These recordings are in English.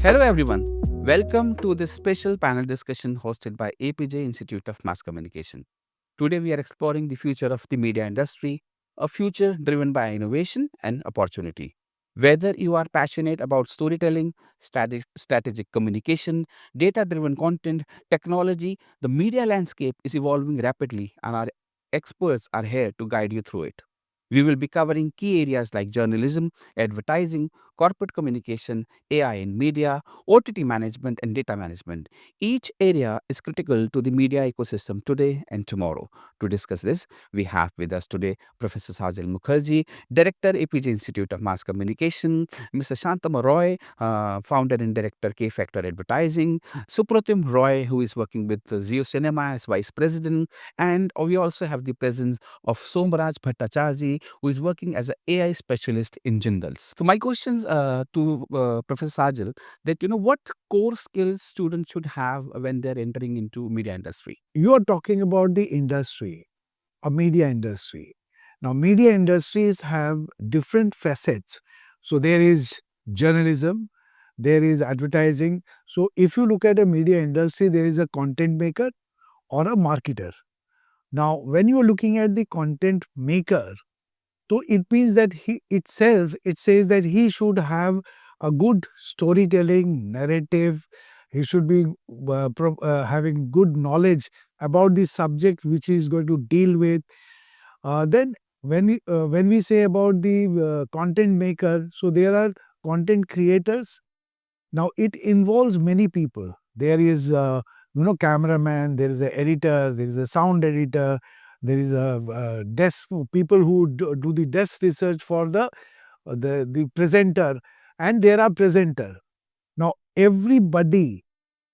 Hello, everyone. Welcome to this special panel discussion hosted by Apeejay Institute of Mass Communication. Today, we are exploring the future of the media industry, a future driven by innovation and opportunity. Whether you are passionate about storytelling, strategic communication, data driven content, technology, the media landscape is evolving rapidly, and our experts are here to guide you through it. We will be covering key areas like journalism, advertising, corporate communication, AI in media, OTT management, and data management. Each area is critical to the media ecosystem today and tomorrow. To discuss this, we have with us today Professor Sajal Mukherjee, Director, APJ Institute of Mass Communication, Mr. Shantama Roy, Founder and Director, K Factor Advertising, Suprotim Roy, who is working with Zio Cinema as Vice President, and we also have the presence of Somraj Bhattacharjee, who is working as an AI specialist in Jindals. So my questions to Professor Sajal, that what core skills students should have when they're entering into media industry. You are talking about the industry, a media industry. Now, media industries have different facets. So, there is journalism, there is advertising. So, if you look at a media industry, there is a content maker or a marketer. Now, when you are looking at the content maker, so it means that it says that he should have a good storytelling narrative. He should be having good knowledge about the subject which he is going to deal with. Then when we say about the content maker, so there are content creators. Now it involves many people. There is cameraman, there is a editor, there is a sound editor, there is a desk people who do the desk research for the presenter, and there are presenter. Now everybody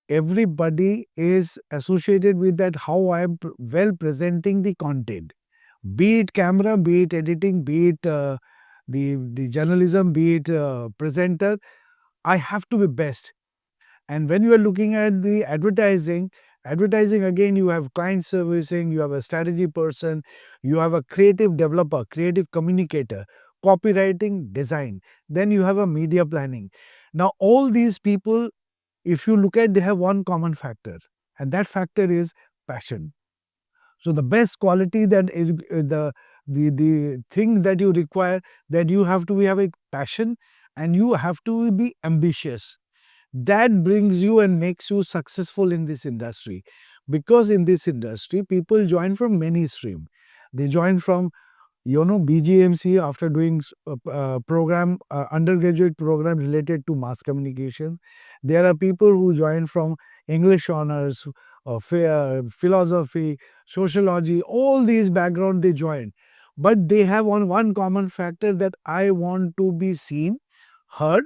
is associated with that, how I am well presenting the content, be it camera, be it editing, be it the journalism, be it presenter. I have to be best. And when you are looking at the advertising again, you have client servicing, you have a strategy person, you have a creative developer, creative communicator, copywriting, design. Then you have a media planning. Now, all these people, if you look at, they have one common factor, and that factor is passion. So the best quality that is the thing that you require, that you have to have a passion and you have to be ambitious. That brings you and makes you successful in this industry, because in this industry people join from many stream. They join from BGMC after doing program undergraduate program related to mass communication. There are people who join from English honors, philosophy, sociology, all these background they join, but they have one common factor, that I want to be seen, heard,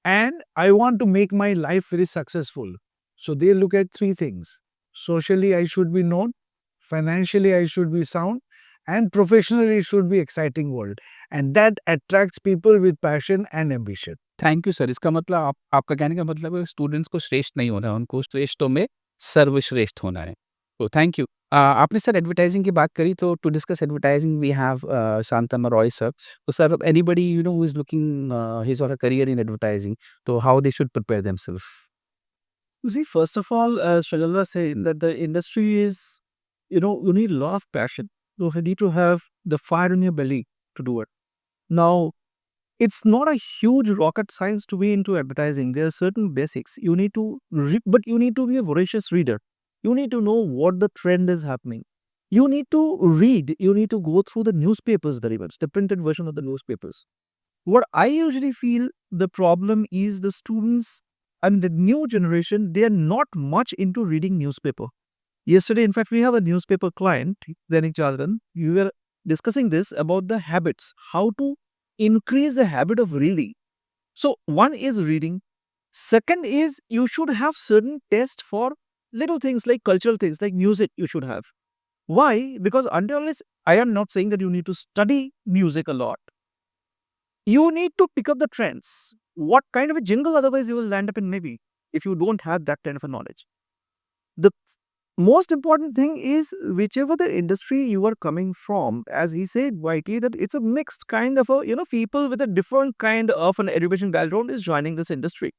and I want to make my life very successful. So they look at three things: socially I should be known, financially I should be sound, and professionally it should be exciting world. And that attracts people with passion and ambition. Thank you sir. इसका मतलब आपका कहने का मतलब है students को श्रेष्ठ नहीं होना है, उनको श्रेष्ठों में सर्वश्रेष्ठ होना है। तो थैंक यू। आपने सर एडवर्टाइजिंग की बात करी, तो to discuss advertising we have Shantam Roy sir. तो sir anybody who is looking his or her career in advertising, तो how they should prepare themselves? You see, first of all, as Sajal was saying, that the industry is, you need a lot of passion. You need to have the fire in your belly to do it. Now, it's not a huge rocket science to be into advertising. There are certain basics. You need to, but you need to be a voracious reader. You need to know what the trend is happening. You need to read. You need to go through the newspapers very much, the printed version of the newspapers. What I usually feel the problem is the students and the new generation, they are not much into reading newspaper. Yesterday, in fact, we have a newspaper client, Dainik Jagran. We were discussing this about the habits, how to increase the habit of reading. So one is reading. Second is you should have certain taste for little things like cultural things, like music you should have. Why? Because until unless, I am not saying that you need to study music a lot. You need to pick up the trends. What kind of a jingle, otherwise you will land up in maybe, if you don't have that kind of a knowledge. The most important thing is, whichever the industry you are coming from, as he said rightly, that it's a mixed kind of a, people with a different kind of an education background is joining this industry.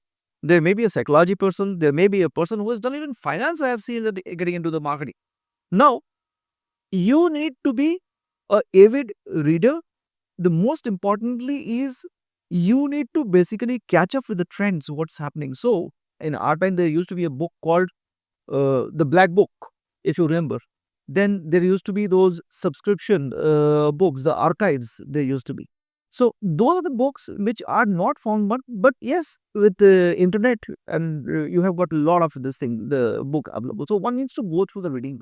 There may be a psychology person. There may be a person who has done even finance. I have seen that getting into the marketing. Now, you need to be a avid reader. The most importantly is you need to basically catch up with the trends, what's happening. So, in our time, there used to be a book called the Black Book, if you remember. Then there used to be those subscription books, the archives there used to be. So those are the books which are not found, but yes, with the internet and you have got a lot of this thing, the book available. So one needs to go through the reading.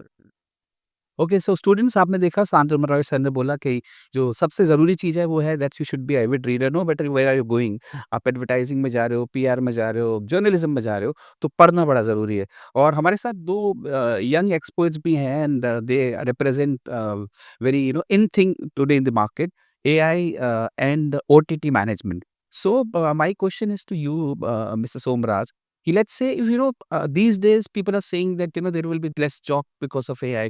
Okay so students आपने देखा शांत Roy sir ने बोला कि जो सबसे ज़रूरी चीज़ है वो है that you should be avid reader no matter where are you going आप एडवर्टाइजिंग में जा रहे हो पीआर में जा रहे हो जर्नलिज्म में जा रहे हो तो पढ़ना बड़ा ज़रूरी है और हमारे साथ दो यंग एक्सपर्ट्स भी हैं and they represent very in thing today in the market AI and OTT management so my question is to you Mr Somraj let's say if these days people are saying that there will be less job because of AI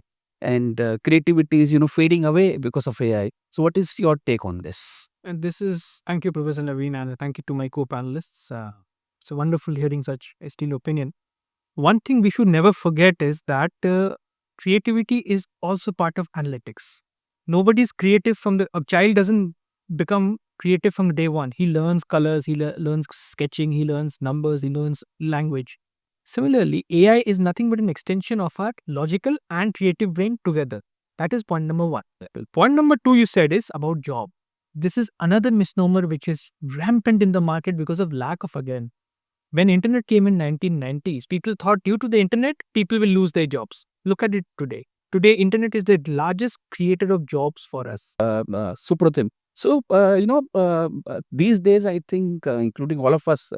and creativity is fading away because of AI. So what is your take on this? And this is thank you, Professor Naveen, and thank you to my co-panelists. It's wonderful hearing such esteemed opinion. One thing we should never forget is that creativity is also part of analytics. Nobody is creative from a child doesn't become creative from day one. He learns colors, he learns sketching, he learns numbers, he learns language. Similarly, AI is nothing but an extension of our logical and creative brain together. That is point number one. Point number two you said is about job. This is another misnomer which is rampant in the market because of lack of, again, when internet came in 1990s, people thought due to the internet, people will lose their jobs. Look at it today. Today, internet is the largest creator of jobs for us. Suprotim. So, these days, I think, including all of us,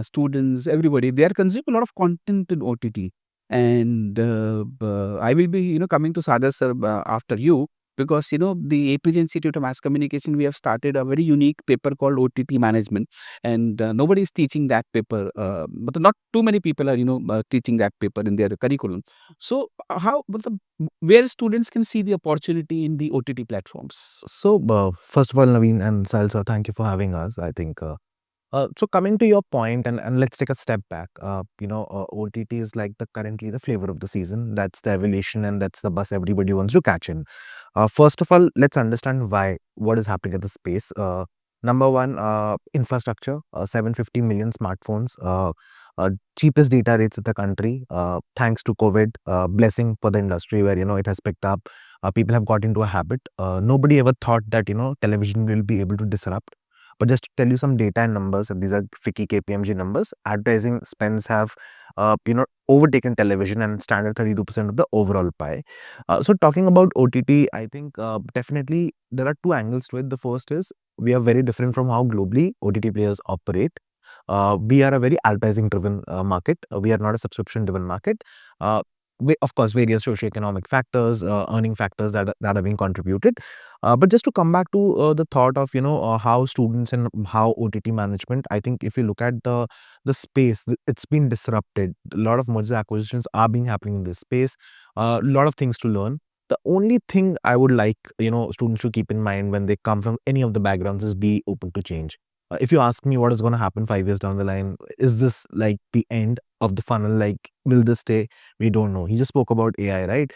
students, everybody, they are consuming a lot of content in OTT. And I will be, coming to Sajal sir after you because, the Apeejay Institute of Mass Communication, we have started a very unique paper called OTT Management. And nobody is teaching that paper, but not too many people are, teaching that paper in their curriculum. So, where students can see the opportunity in the OTT platforms? So, first of all, Naveen and Salsa, thank you for having us. I think so. Coming to your point, and let's take a step back. OTT is like currently the flavor of the season. That's the evolution, and that's the bus everybody wants to catch in. First of all, let's understand why what is happening at the space. Number one, infrastructure. 750 million smartphones. Cheapest data rates in the country. Thanks to COVID, blessing for the industry where it has picked up. People have got into a habit. Nobody ever thought that television will be able to disrupt. But just to tell you some data and numbers, and these are FICCI KPMG numbers, advertising spends have, overtaken television and stand at 32% of the overall pie. So talking about OTT, I think definitely there are two angles to it. The first is we are very different from how globally OTT players operate. We are a very advertising driven market. We are not a subscription driven market. Of course, various socioeconomic factors, earning factors that are being contributed. But just to come back to the thought of how students and how OTT management, I think if you look at the space, it's been disrupted. A lot of merger acquisitions are being happening in this space. A lot of things to learn. The only thing I would like students to keep in mind when they come from any of the backgrounds is be open to change. If you ask me what is going to happen 5 years down the line, is this like the end of the funnel? Like, will this stay? We don't know. He just spoke about AI, right?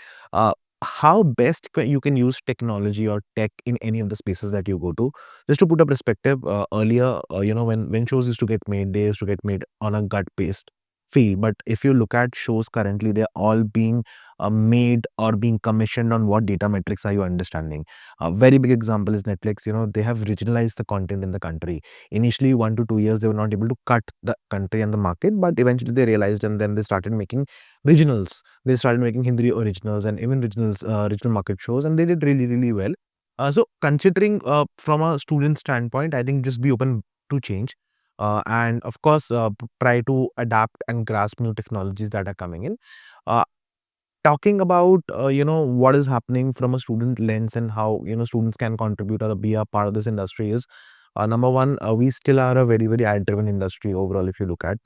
How best you can use technology or tech in any of the spaces that you go to. Just to put a perspective, earlier, when shows used to get made, they used to get made on a gut-based feel. But if you look at shows currently, they're all being made or being commissioned on what data metrics are you understanding. A very big example is Netflix. They have regionalized the content in the country. Initially, 1 to 2 years, they were not able to cut the country and the market, but eventually they realized and then they started making regionals. They started making Hindi originals and even regional market shows, and they did really, really well. So considering from a student standpoint, I think just be open to change. And of course, try to adapt and grasp new technologies that are coming in. Uh, Talking about what is happening from a student lens and how students can contribute or be a part of this industry is number one, we still are a very, very ad driven industry overall if you look at.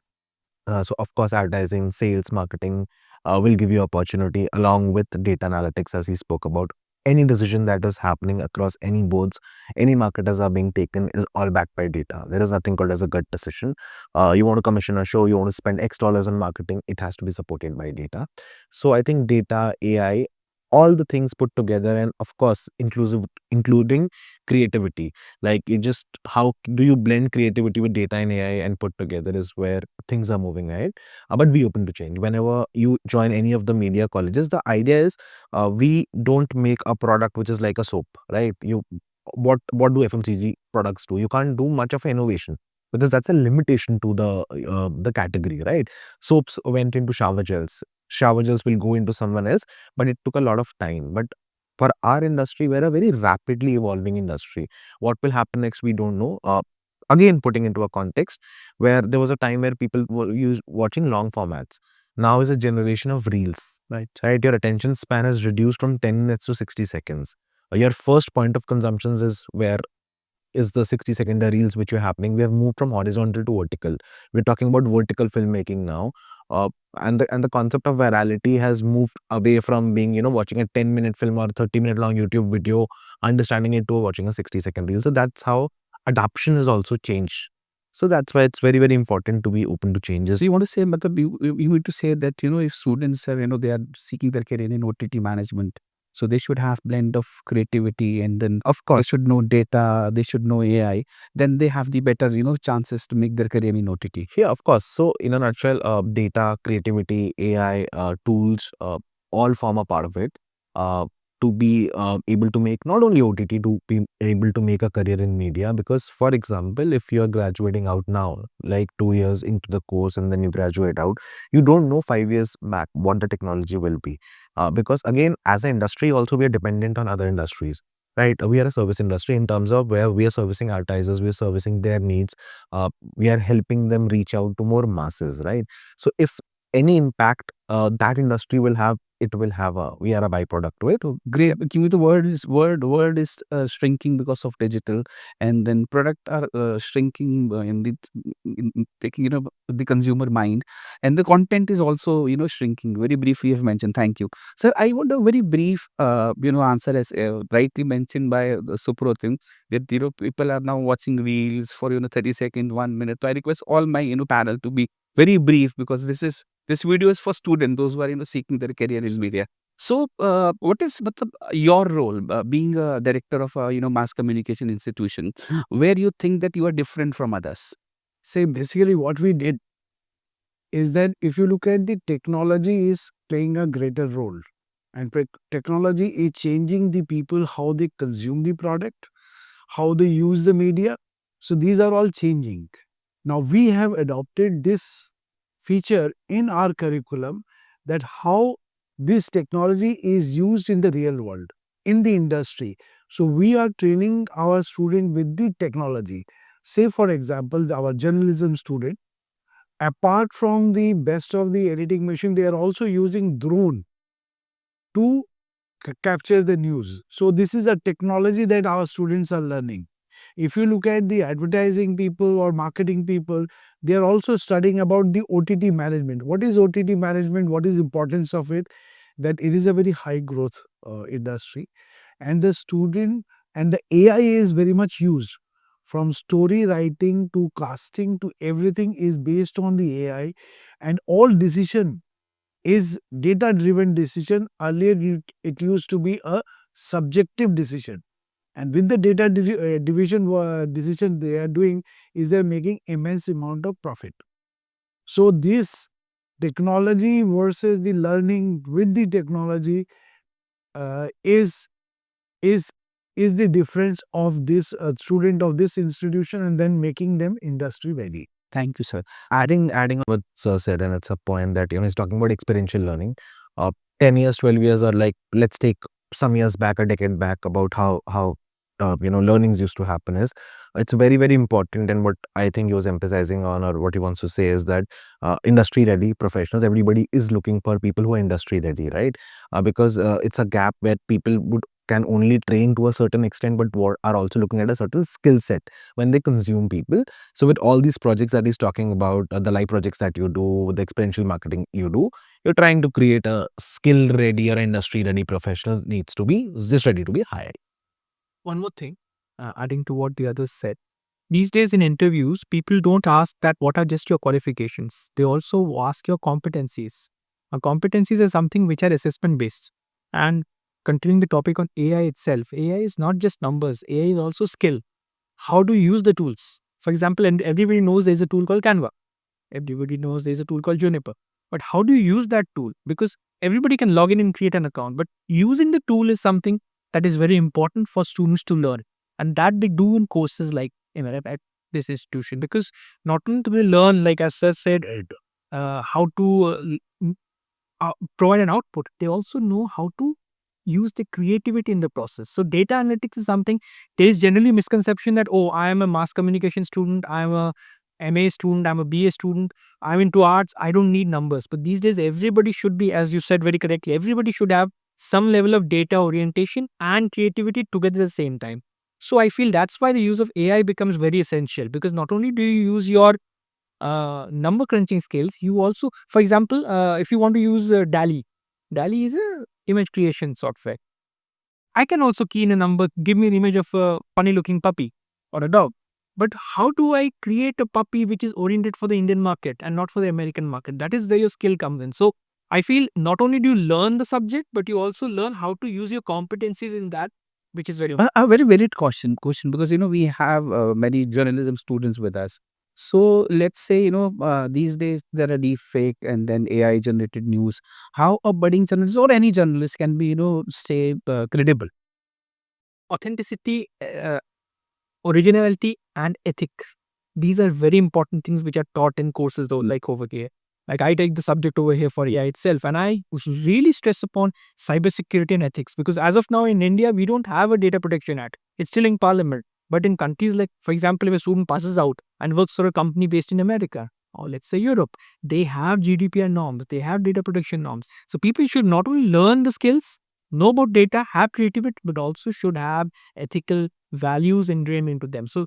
So of course advertising, sales, marketing will give you opportunity along with data analytics as he spoke about. any decision that is happening across any boards, any marketers are being taken is all backed by data. There is nothing called as a gut decision. You want to commission a show, you want to spend X dollars on marketing, it has to be supported by data. So I think data, AI, all the things put together, and of course, including creativity. Like, you just, how do you blend creativity with data and AI and put together is where things are moving ahead. But be open to change. Whenever you join any of the media colleges, the idea is we don't make a product which is like a soap, right? What do FMCG products do? You can't do much of innovation because that's a limitation to the category, right? Soaps went into shower gels. Shower gels will go into someone else, but it took a lot of time. But for our industry, we're a very rapidly evolving industry. What will happen next, we don't know. Again, putting into a context where there was a time where people were watching long formats. Now is a generation of reels, right? Your attention span has reduced from 10 minutes to 60 seconds. Your first point of consumption is the 60-second reels which are happening. We have moved from horizontal to vertical. We're talking about vertical filmmaking now. And the concept of virality has moved away from being, watching a 10-minute film or 30-minute long YouTube video, understanding it to watching a 60-second reel. So that's how adoption has also changed. So that's why it's very, very important to be open to changes. So you want to say, Matlab, you need to say that, if students are, they are seeking their career in OTT management, so they should have blend of creativity, and then Of they course, should know data, they should know AI, then they have the better, chances to make their career in OTT. yeah, of course. So in a nutshell, data, creativity, AI, tools, all form a part of it. To be able to make not only OTT, to be able to make a career in media. Because, for example, if you're graduating out now, like 2 years into the course, and then you graduate out, you don't know 5 years back what the technology will be. Because again, as an industry, also we are dependent on other industries. Right, we are a service industry in terms of where we are servicing advertisers, we are servicing their needs, we are helping them reach out to more masses, right? So if any impact that industry will have, it will have we are a byproduct to it. Great. Give me the word is shrinking because of digital, and then product are shrinking in taking the consumer mind, and the content is also shrinking. Very briefly, you have mentioned. Thank you, sir. I want a very brief answer, as rightly mentioned by Suprotim, that people are now watching reels for 30 seconds, 1 minute. So I request all my panel to be very brief, because this video is for students, those who are seeking their career in media. So, what is matlab, your role, being a director of a mass communication institution, where you think that you are different from others? Say basically what we did is that if you look at the technology is playing a greater role, and technology is changing the people, how they consume the product, how they use the media. So these are all changing. Now we have adopted this feature in our curriculum, that how this technology is used in the real world, in the industry. So we are training our student with the technology. Say for example, our journalism student, apart from the best of the editing machine, they are also using drone to capture the news. So this is a technology that our students are learning. If you look at the advertising people or marketing people, they are also studying about the OTT management. What is OTT management? What is the importance of it? That it is a very high growth industry, and the student and the AI is very much used. From story writing to casting to everything is based on the AI, and all decision is data driven decision. Earlier it used to be a subjective decision, and with the data division decision they are doing, is they're making immense amount of profit. So this technology versus the learning with the technology uh, is is is the difference of this student of this institution, and then making them industry ready. Thank you, sir. Adding on what Sir said, and it's a point that he's talking about experiential learning. 10 years, 12 years, or like, let's take some years back, a decade back, about how learnings used to happen. Is it's very, very important, and what I think he was emphasizing on, or what he wants to say, is that industry ready professionals, everybody is looking for people who are industry ready, right? Because it's a gap where people would can only train to a certain extent, but are also looking at a certain skill set when they consume people. So with all these projects that he's talking about, the live projects that you do, the experiential marketing you do, you're trying to create a skill ready or industry ready professional needs to be just ready to be hired. One more thing, adding to what the others said. These days in interviews, people don't ask that what are just your qualifications. They also ask your competencies. Competencies are something which are assessment based. And continuing the topic on AI itself, AI is not just numbers, AI is also skill. How do you use the tools? For example, and everybody knows there's a tool called Canva. Everybody knows there's a tool called Juniper. But how do you use that tool? Because everybody can log in and create an account, but using the tool is something that is very important for students to learn. And that they do in courses like at this institution. Because not only do they learn, like as Sir said, how to provide an output, they also know how to use the creativity in the process. So data analytics is something, there is generally misconception that, oh, I am a mass communication student, I am a MA student, I'm a BA student, I'm into arts, I don't need numbers. But these days, everybody should be, as you said very correctly, everybody should have some level of data orientation and creativity together at the same time. So I feel that's why the use of AI becomes very essential, because not only do you use your number crunching skills, you also, for example, if you want to use DALI is a image creation software. I can also key in a number, give me an image of a funny looking puppy or a dog. But how do I create a puppy which is oriented for the Indian market and not for the American market? That is where your skill comes in. So I feel not only do you learn the subject, but you also learn how to use your competencies in that, which is very A very valid question, because we have many journalism students with us. So let's say these days there are deep fake and then AI generated news. How a budding journalist or any journalist can be stay credible? authenticity, originality, and ethic. These are very important things which are taught in courses though, like over here. Like I take the subject over here for AI itself, and I really stress upon cybersecurity and ethics, because as of now in India, we don't have a data protection act. It's still in parliament. But in countries like, for example, if a student passes out and works for a company based in America, or let's say Europe, they have GDPR norms, they have data protection norms. So people should not only learn the skills, know about data, have creativity, but also should have ethical values ingrained into them. So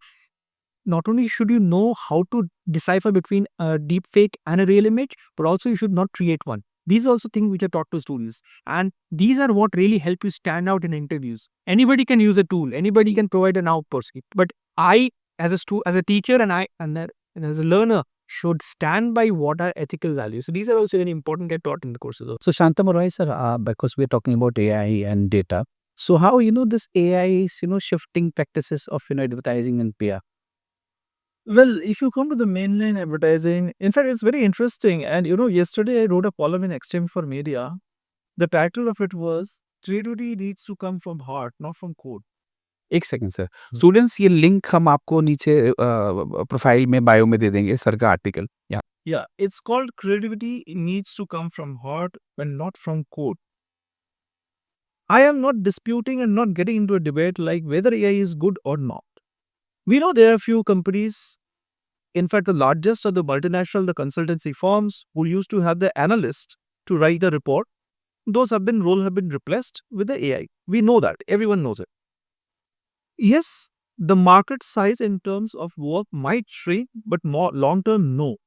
not only should you know how to decipher between a deep fake and a real image, but also you should not create one. These are also things which are taught to students. And these are what really help you stand out in interviews. Anybody can use a tool, anybody can provide an output. But I, as a teacher and as a learner, should stand by what are ethical values. So these are also very important, get taught in the courses. So Shantanu Roy sir, because we're talking about AI and data. So how this AI is shifting practices of advertising and PR? Well, if you come to the mainline advertising, in fact, it's very interesting. And yesterday I wrote a column in Esteemed for Media. The title of it was "Creativity needs to come from heart, not from code." एक second sir, students ये link हम आपको नीचे profile में bio में दे देंगे sir का article. या Yeah, it's called "Creativity needs to come from heart and not from code." I am not disputing and not getting into a debate like whether AI is good or not. We know there are few companies, in fact, the largest are the multinational, the consultancy firms who used to have the analyst to write the report. Those role have been replaced with the AI. We know that. Everyone knows it. Yes, the market size in terms of work might shrink, but more long term, no.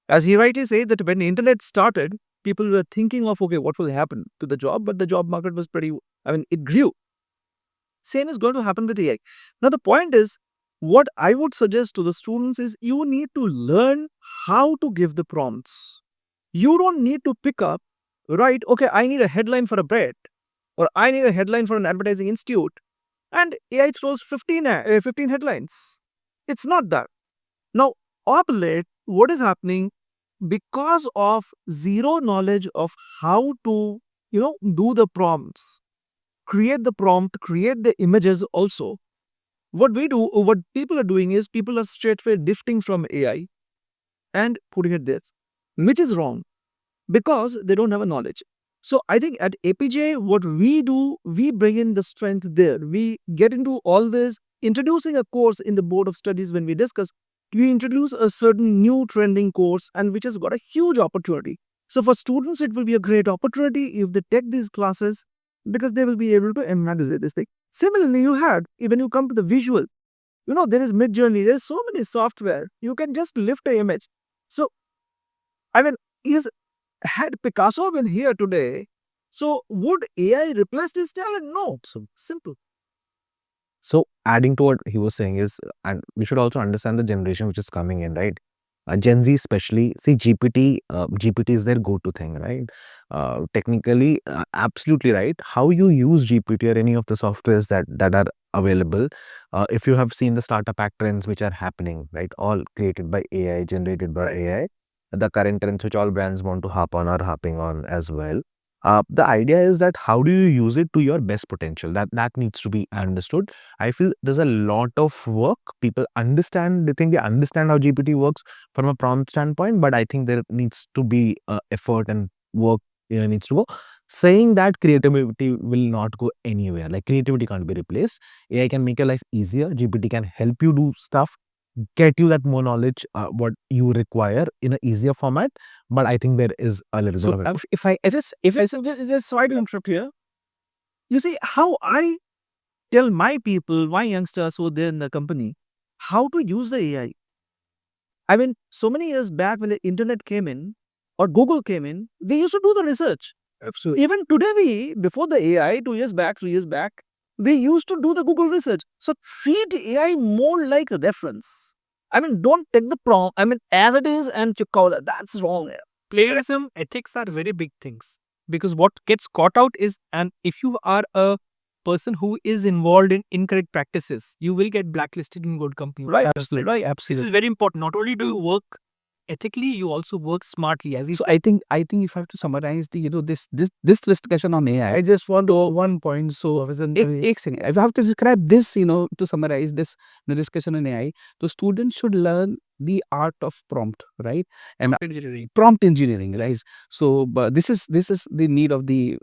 As he rightly said, that when the internet started, people were thinking of, okay, what will happen to the job? But the job market was it grew. Same is going to happen with AI. Now, the point is, what I would suggest to the students is you need to learn how to give the prompts. You don't need to pick up, right, okay, I need a headline for a bread, or I need a headline for an advertising institute, and AI throws 15 headlines. It's not that. Now, of late, what is happening, because of zero knowledge of how to, do the prompts, create the prompt, create the images also, what people are doing is people are straightway drifting from AI and putting it there, which is wrong because they don't have a knowledge. So I think at Apeejay, what we do, we bring in the strength there. We get into always introducing a course in the board of studies when we discuss. We introduce a certain new trending course and which has got a huge opportunity. So for students, it will be a great opportunity if they take these classes. because they will be able to imagine this thing. Similarly, you had, when you come to the visual, there is Mid-Journey, there's so many software, you can just lift an image. So, I mean, had Picasso been here today, so would AI replace his talent? No. So simple. So adding to what he was saying is, and we should also understand the generation which is coming in, right? Gen Z especially, see GPT is their go-to thing, right? Technically, absolutely right. How you use GPT or any of the softwares that are available, if you have seen the startup hack trends which are happening, right? All created by AI, generated by AI. The current trends which all brands want to hop on are hopping on as well. The idea is that how do you use it to your best potential? That needs to be understood. I feel there's a lot of work. People understand, they think they understand how GPT works from a prompt standpoint, but I think there needs to be effort and work needs to go. Saying that creativity will not go anywhere. Like creativity can't be replaced. AI can make your life easier. GPT can help you do stuff, get you that more knowledge, what you require in an easier format. But I think there is a little bit of effort. Just sorry to interrupt here. You see how I tell my people, my youngsters who are there in the company, how to use the AI. I mean, so many years back when the internet came in or Google came in, we used to do the research. Absolutely. Even today, before the AI, 2 years back, 3 years back, we used to do the Google research. So treat AI more like a reference. I mean, don't take the prompt, as it is and check out that. That's wrong. Plagiarism, ethics are very big things, because what gets caught out is, and if you are a person who is involved in incorrect practices, you will get blacklisted in good company. Right. Absolutely. Right. This is very important. Not only do you work ethically, you also work smartly. As you So I think if I have to summarize the this discussion on AI, I just want to one point. So, एक second. If I have to describe this, to summarize this discussion on AI, the students should learn the art of prompt, right? And engineering. prompt engineering, right? So, but this is the need of the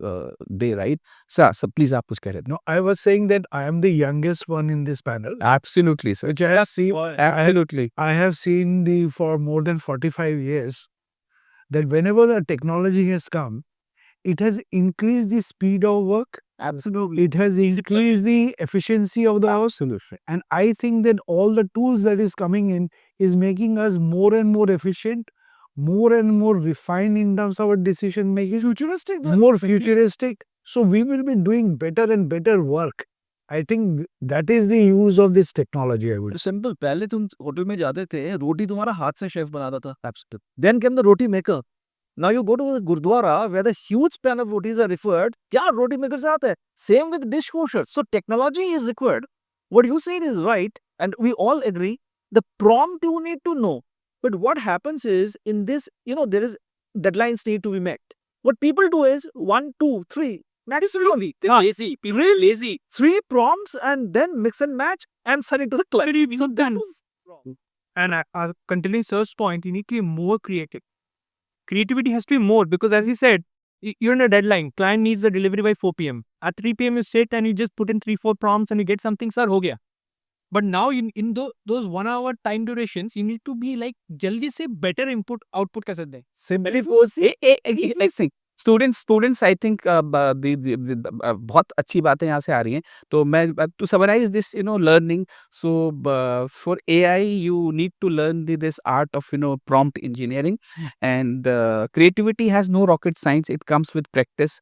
day, right? So please, आप कुछ कह रहे थे. no, I was saying that I am the youngest one in this panel, Absolutely, sir. which I have seen. Absolutely. I have seen for more than 45 years that whenever the technology has come, it has increased the speed of work. Absolutely. It has increased the efficiency of the house. And I think that all the tools that is coming in is making us more and more efficient, more and more refined in terms of our decision making. Futuristic. More futuristic. So we will be doing better and better work. I think that is the use of this technology, I would say. Simple पहले तुम hotel में जाते थे रोटी तुम्हारा हाथ से chef बनाता था then came the roti maker now you go to gurdwara where the huge pan of rotis are referred क्या रोटी मेकर से आता है same with dishwasher so technology is required what you said is right and we all agree the prompt you need to know but what happens is in this there is deadlines need to be met what people do is 1 2 3 maximum Lazy. People are lazy. 3 prompts and then mix and match and send it to the client. So that's and continuing Sir's point, you need to be more creative. Creativity has to be more, because as he said, you're in a deadline. Client needs the delivery by 4 p.m. At 3 p.m. you sit and you just put in 3-4 prompts and you get something, sir, ho gaya. But now in those 1 hour time durations, you need to be like jaldi se better input output कैसे दें. Simply students I think बहुत अच्छी बातें यहाँ से आ रही हैं. तो मैं to summarise this learning, so for AI you need to learn this art of prompt engineering, and creativity has no rocket science. It comes with practice.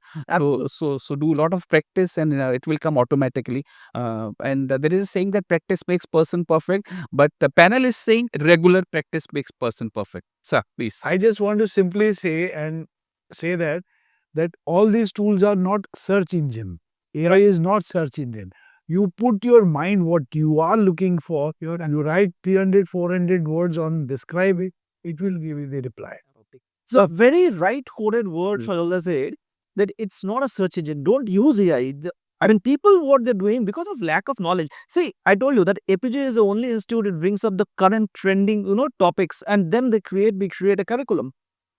So do a lot of practice and it will come automatically. And there is a saying that practice makes person perfect, but the panel is saying regular practice makes person perfect. Sir, please. I just want to simply say that all these tools are not search engine. AI is not search engine. You put your mind what you are looking for, and you write 300, 400 words on describe it, it will give you the reply. It's a very right coded word, Sajal said, that it's not a search engine. Don't use AI. People, what they're doing because of lack of knowledge. See, I told you that Apeejay is the only institute that brings up the current trending, topics, and then we create a curriculum.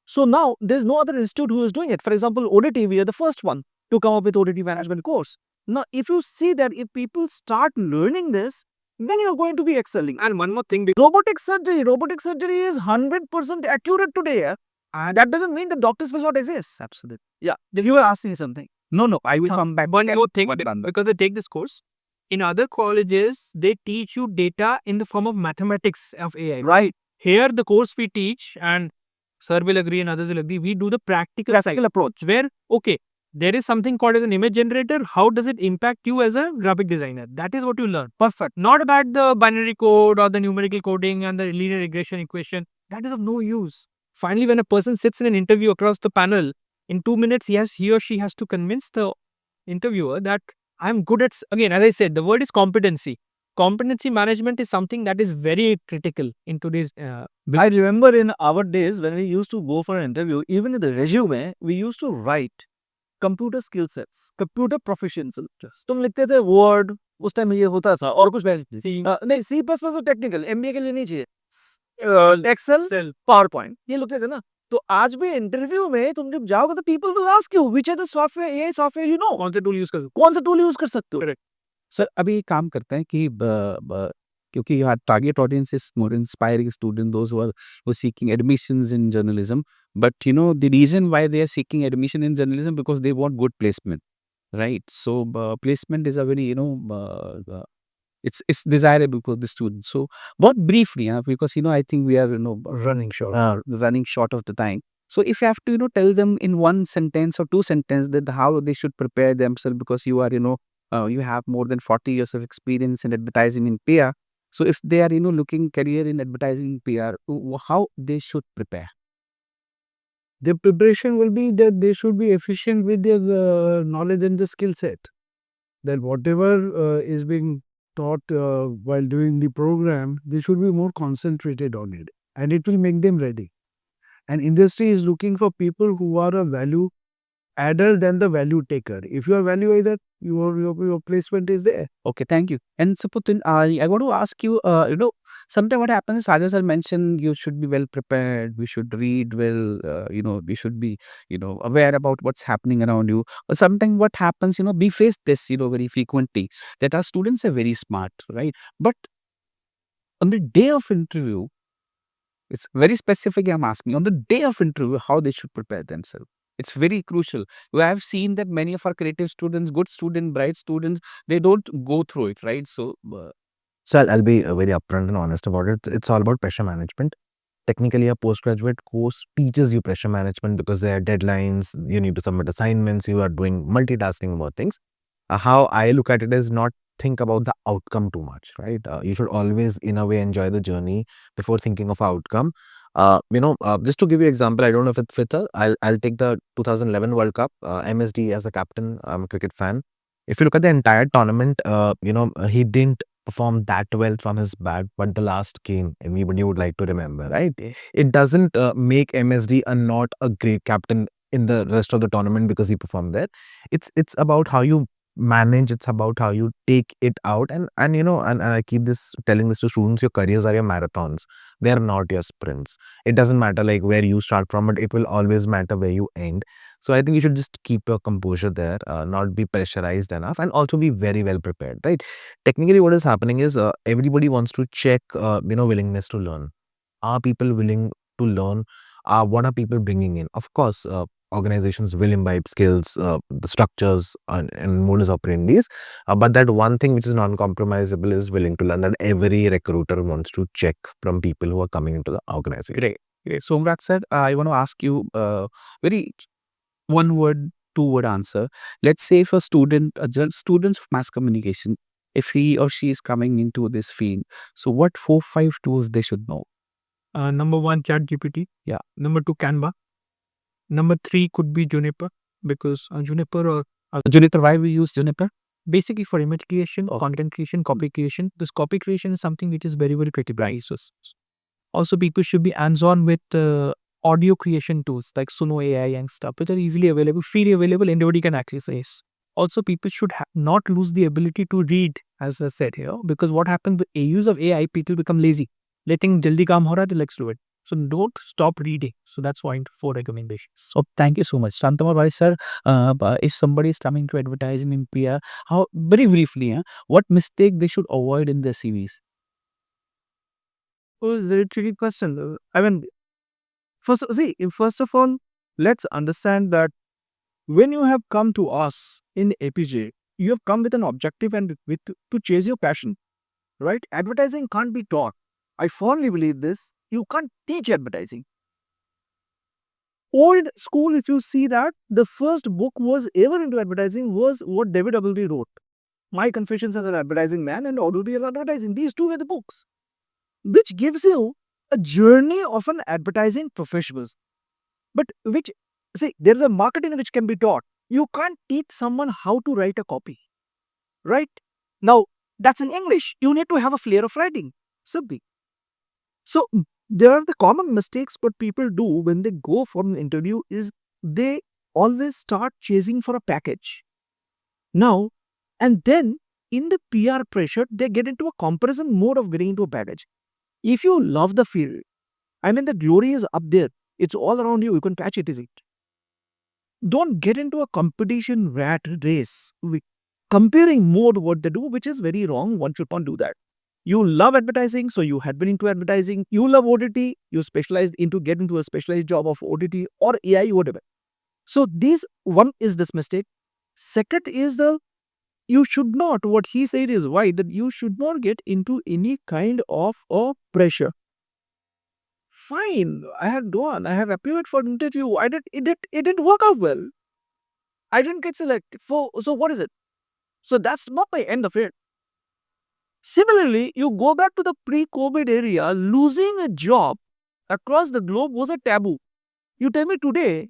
So now there's no other institute who is doing it. For example, OTT, we are the first one to come up with OTT management course. Now, if you see that if people start learning this, then you're going to be excelling. And one more thing, Robotic surgery is 100% accurate today. And that doesn't mean that doctors will not exist. Absolutely. Yeah. You were asking something. No, I will come back. One more thing, What done? because they take this course. In other colleges, they teach you data in the form of mathematics of AI. Right. Here, the course we teach, and sir will agree and others will agree, we do the practical approach where, okay, there is something called as an image generator. How does it impact you as a graphic designer? That is what you learn. Perfect. Not about the binary code or the numerical coding and the linear regression equation. That is of no use. Finally, when a person sits in an interview across the panel, in 2 minutes, he or she has to convince the interviewer that I'm good at, again, as I said, the word is competency. Competency management is something that is very critical in today's. I remember in our days when we used to go for an interview, even in the resume, we used to write computer skill sets, computer proficiency. तुम लिखते थे word, उस time ये होता था और कुछ नहीं, C plus plus technical MBA के लिए नहीं चाहिए, एक्सेल, पावर पॉइंट ये लिखते थे ना। तो आज भी इंटरव्यू में तुम जब जाओगे तो people will ask you which are the software, AI software you know, कौन सा टूल यूज कर सकते हो। सर अभी एक काम करते हैं कि क्योंकि यहाँ target audience is more inspiring student those who are seeking admissions in journalism, but the reason why they are seeking admission in journalism because they want good placement, right? So placement is a very it's desirable for the students. So but briefly, because I think we are running short of the time. So if you have to tell them in one sentence or two sentences that how they should prepare themselves, because you are you have more than 40 years of experience in advertising in PR. So if they are looking career in advertising in PR, how they should prepare? Their preparation will be that they should be efficient with their knowledge and the skill set. That whatever is being taught while doing the program, they should be more concentrated on it, and it will make them ready. And industry is looking for people who are a value adder than the value taker. If you are value either, your placement is there. Okay, thank you. And Suprotim, I want to ask you, sometimes what happens is Sajal sir mentioned you should be well prepared, we should read well, we should be, aware about what's happening around you. But sometimes what happens, we face this, very frequently, that our students are very smart, right? But on the day of interview, it's very specific, I'm asking, on the day of interview, how they should prepare themselves. It's very crucial. I have seen that many of our creative students, good students, bright students, they don't go through it, right? So, So I'll be very upfront and honest about it. It's all about pressure management. Technically, a postgraduate course teaches you pressure management because there are deadlines, you need to submit assignments, you are doing multitasking more things. How I look at it is not think about the outcome too much, right? You should always, in a way, enjoy the journey before thinking of outcome. Just to give you an example, I don't know if it fits. I'll take the 2011 World Cup. MSD as a captain, I'm a cricket fan. If you look at the entire tournament, he didn't perform that well from his bat, but the last game, everybody would like to remember, right? It doesn't make MSD a not a great captain in the rest of the tournament because he performed there. It's about how you manage, it's about how you take it out, and I keep this telling this to students, your careers are your marathons, they are not your sprints. It doesn't matter like where you start from, but it will always matter where you end. So I think you should just keep your composure there, not be pressurized enough, and also be very well prepared, right? Technically what is happening is everybody wants to check willingness to learn. Are people willing to learn? What are people bringing in? Of course, organizations will imbibe skills, the structures and modus operandi. But that one thing which is non-compromisable is willing to learn, that every recruiter wants to check from people who are coming into the organization. great. So, Somrat sir, I want to ask you very one word, two word answer. Let's say if a student, student of mass communication, if he or she is coming into this field, so what 4-5 tools they should know? Number one, Chat GPT. Yeah. Number two, Canva. Number three could be Juniper, because Juniper or Juniper, why we use Juniper? basically for image creation, content creation, copy creation. This copy creation is something which is very, very critical. Also, people should be hands-on with audio creation tools like Suno AI and stuff, which are easily available, freely available, anybody can access this. Also, people should not lose the ability to read, as I said here, because what happens with use of AI, people become lazy. Letting jaldi kaam ho raha hai, let's do it. So don't stop reading. So that's point 4 recommendations. So thank you so much, Shantamar Bhai sir. If somebody is coming to advertising in PR, how very briefly, what mistake they should avoid in their CVs? Oh, it's a very tricky question. I mean, first of all, let's understand that when you have come to us in APJ, you have come with an objective and with to chase your passion, right? Advertising can't be taught. I firmly believe this. You can't teach advertising. Old school, if you see that, the first book was ever into advertising was what David Ogilvy wrote. My Confessions as an Advertising Man and Ogilvy of Advertising. These two were the books, which gives you a journey of an advertising professional. But which, see, there is a marketing which can be taught. You can't teach someone how to write a copy, right? Now, that's in English. You need to have a flair of writing. Simply. So, there are the common mistakes what people do when they go for an interview is they always start chasing for a package. Now, and then in the PR pressure, they get into a comparison mode of getting into a package. If you love the field, I mean, the glory is up there. It's all around you. You can catch it, is it? Don't get into a competition rat race with comparing mode what they do, which is very wrong. One should not do that. You love advertising, so you had been into advertising. You love OTT, you specialized into get into a specialized job of OTT or AI, whatever. So this one is this mistake. Second is the you should not. What he said is right that you should not get into any kind of a pressure. Fine, I had done. I have appeared for an interview. It didn't work out well. I didn't get selected. So what is it? So that's not the end of it. Similarly, you go back to the pre-COVID area, losing a job across the globe was a taboo. You tell me today,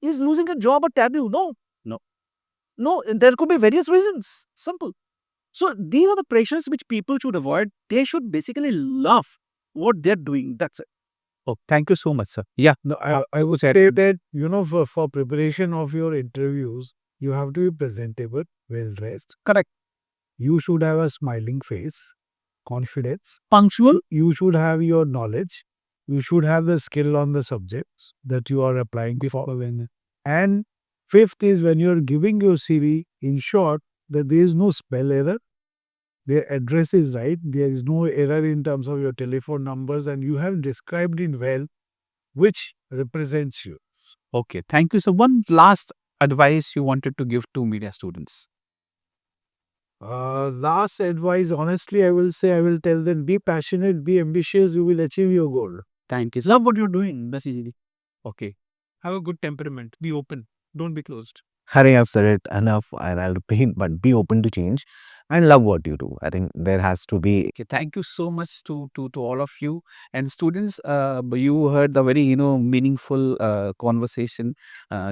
is losing a job a taboo? No. No, there could be various reasons. Simple. So these are the pressures which people should avoid. They should basically love what they're doing. That's it. Oh, thank you so much, sir. Yeah. No, I would say that, for preparation of your interviews, you have to be presentable, well dressed. Correct. You should have a smiling face, confidence. Punctual. You should have your knowledge. You should have the skill on the subjects that you are applying for. And fifth is when you're giving your CV, ensure that there is no spell error. Their address is right. There is no error in terms of your telephone numbers, and you have described it well, which represents you. Okay. Thank you. So, one last advice you wanted to give to media students. Last advice, honestly, I will tell them be passionate, be ambitious, you will achieve your goal. Thank you. Love what you're doing. That's easy. Okay. Have a good temperament. Be open. Don't be closed. Hari, I've said it enough and I'll repeat, but be open to change and love what you do. I think there has to be. Okay, thank you so much to all of you and students. You heard the very meaningful conversation,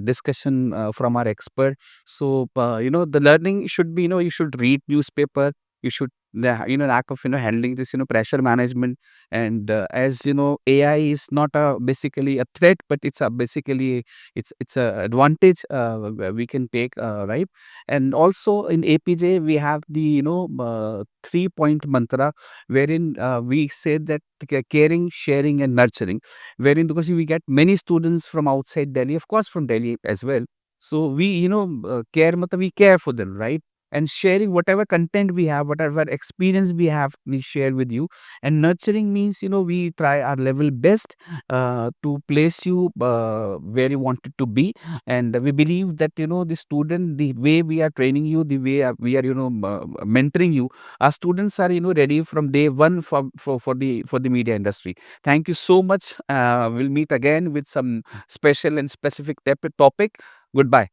discussion from our expert. So the learning should be you should read newspaper. You should lack of handling this pressure management, and as AI is not a basically a threat, but it's a basically it's a advantage we can take, right? And also in APJ we have the 3-point mantra, wherein we say that caring, sharing and nurturing, wherein because we get many students from outside Delhi, of course from Delhi as well. So we care, matlab we care for them, right? And sharing whatever content we have, whatever experience we have, we share with you. And nurturing means we try our level best to place you where you want it to be. And we believe that the student, the way we are training you, the way we are mentoring you, our students are ready from day one for the media industry. Thank you so much. We'll meet again with some special and specific topic. Goodbye.